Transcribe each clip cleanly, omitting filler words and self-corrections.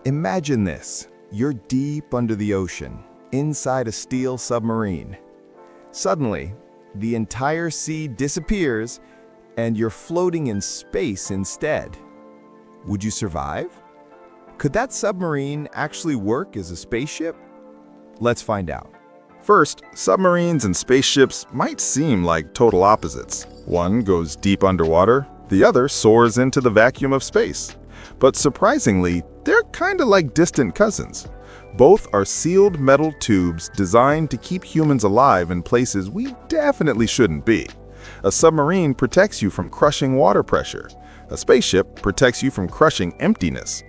Imagine this. You're deep under the ocean, inside a steel submarine. Suddenly, the entire sea disappears and you're floating in space instead. Would you survive? Could that submarine actually work as a spaceship? Let's find out. First, submarines and spaceships might seem like total opposites. One goes deep underwater, the other soars into the vacuum of space. But surprisingly, they're kinda like distant cousins. Both are sealed metal tubes designed to keep humans alive in places we definitely shouldn't be. A submarine protects you from crushing water pressure. A spaceship protects you from crushing emptiness.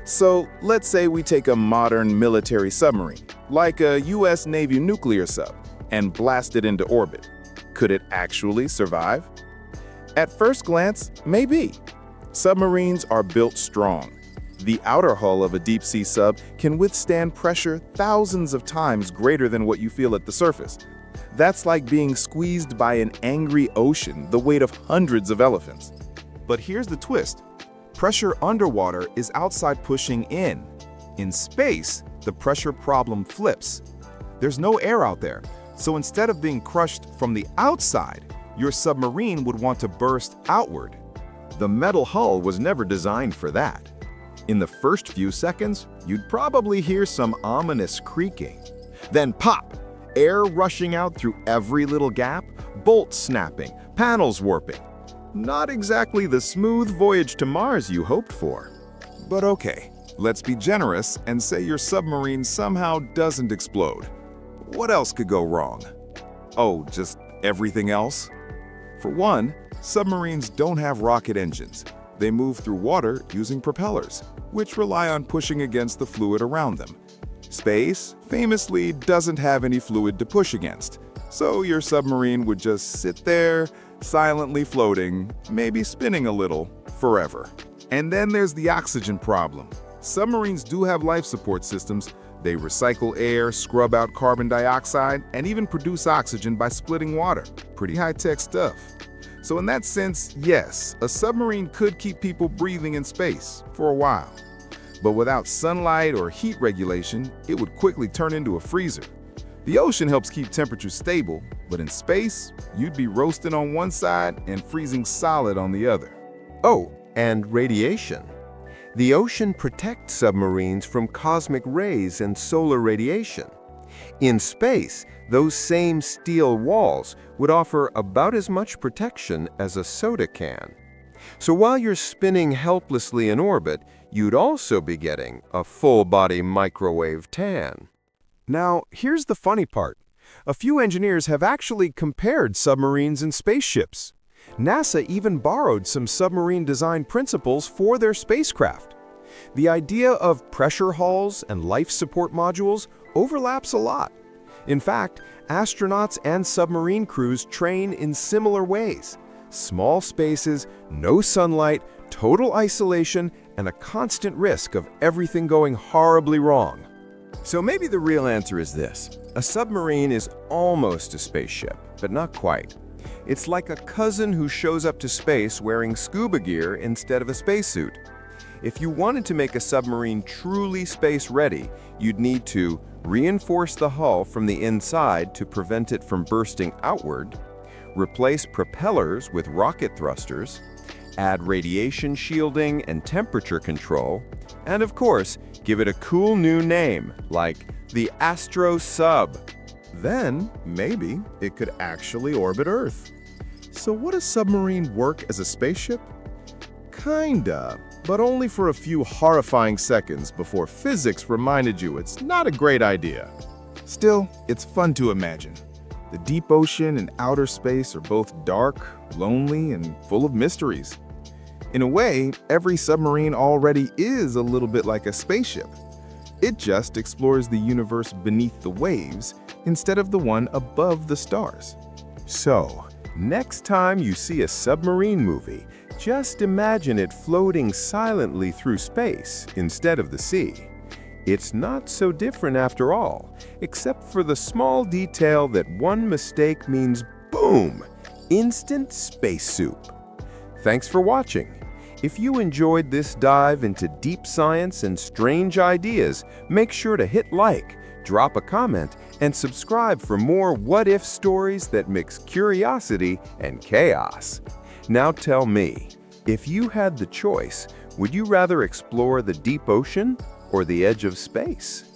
So let's say we take a modern military submarine, like a US Navy nuclear sub, and blast it into orbit. Could it actually survive? At first glance, maybe. Submarines are built strong. The outer hull of a deep-sea sub can withstand pressure thousands of times greater than what you feel at the surface. That's like being squeezed by an angry ocean, the weight of hundreds of elephants. But here's the twist. Pressure underwater is outside pushing in. In space, the pressure problem flips. There's no air out there, so instead of being crushed from the outside, your submarine would want to burst outward. The metal hull was never designed for that. In the first few seconds, you'd probably hear some ominous creaking. Then pop! Air rushing out through every little gap, bolts snapping, panels warping. Not exactly the smooth voyage to Mars you hoped for. But okay, let's be generous and say your submarine somehow doesn't explode. What else could go wrong? Oh, just everything else? For one, submarines don't have rocket engines. They move through water using propellers, which rely on pushing against the fluid around them. Space, famously, doesn't have any fluid to push against, so your submarine would just sit there, silently floating, maybe spinning a little, forever. And then there's the oxygen problem. Submarines do have life support systems. They recycle air, scrub out carbon dioxide, and even produce oxygen by splitting water. Pretty high-tech stuff. So in that sense, yes, a submarine could keep people breathing in space for a while. But without sunlight or heat regulation, it would quickly turn into a freezer. The ocean helps keep temperatures stable, but in space, you'd be roasting on one side and freezing solid on the other. Oh, and radiation. The ocean protects submarines from cosmic rays and solar radiation. In space, those same steel walls would offer about as much protection as a soda can. So while you're spinning helplessly in orbit, you'd also be getting a full-body microwave tan. Now, here's the funny part. A few engineers have actually compared submarines and spaceships. NASA even borrowed some submarine design principles for their spacecraft. The idea of pressure hulls and life support modules overlaps a lot. In fact, astronauts and submarine crews train in similar ways. Small spaces, no sunlight, total isolation, and a constant risk of everything going horribly wrong. So maybe the real answer is this. A submarine is almost a spaceship, but not quite. It's like a cousin who shows up to space wearing scuba gear instead of a spacesuit. If you wanted to make a submarine truly space-ready, you'd need to reinforce the hull from the inside to prevent it from bursting outward, replace propellers with rocket thrusters, add radiation shielding and temperature control, and of course, give it a cool new name like the Astro Sub. Then, maybe, it could actually orbit Earth. So would a submarine work as a spaceship? Kinda, but only for a few horrifying seconds before physics reminded you it's not a great idea. Still, it's fun to imagine. The deep ocean and outer space are both dark, lonely, and full of mysteries. In a way, every submarine already is a little bit like a spaceship. It just explores the universe beneath the waves instead of the one above the stars. So, next time you see a submarine movie, just imagine it floating silently through space instead of the sea. It's not so different after all, except for the small detail that one mistake means boom, instant space soup. Thanks for watching. If you enjoyed this dive into deep science and strange ideas, make sure to hit like, drop a comment, and subscribe for more what-if stories that mix curiosity and chaos. Now tell me, if you had the choice, would you rather explore the deep ocean or the edge of space?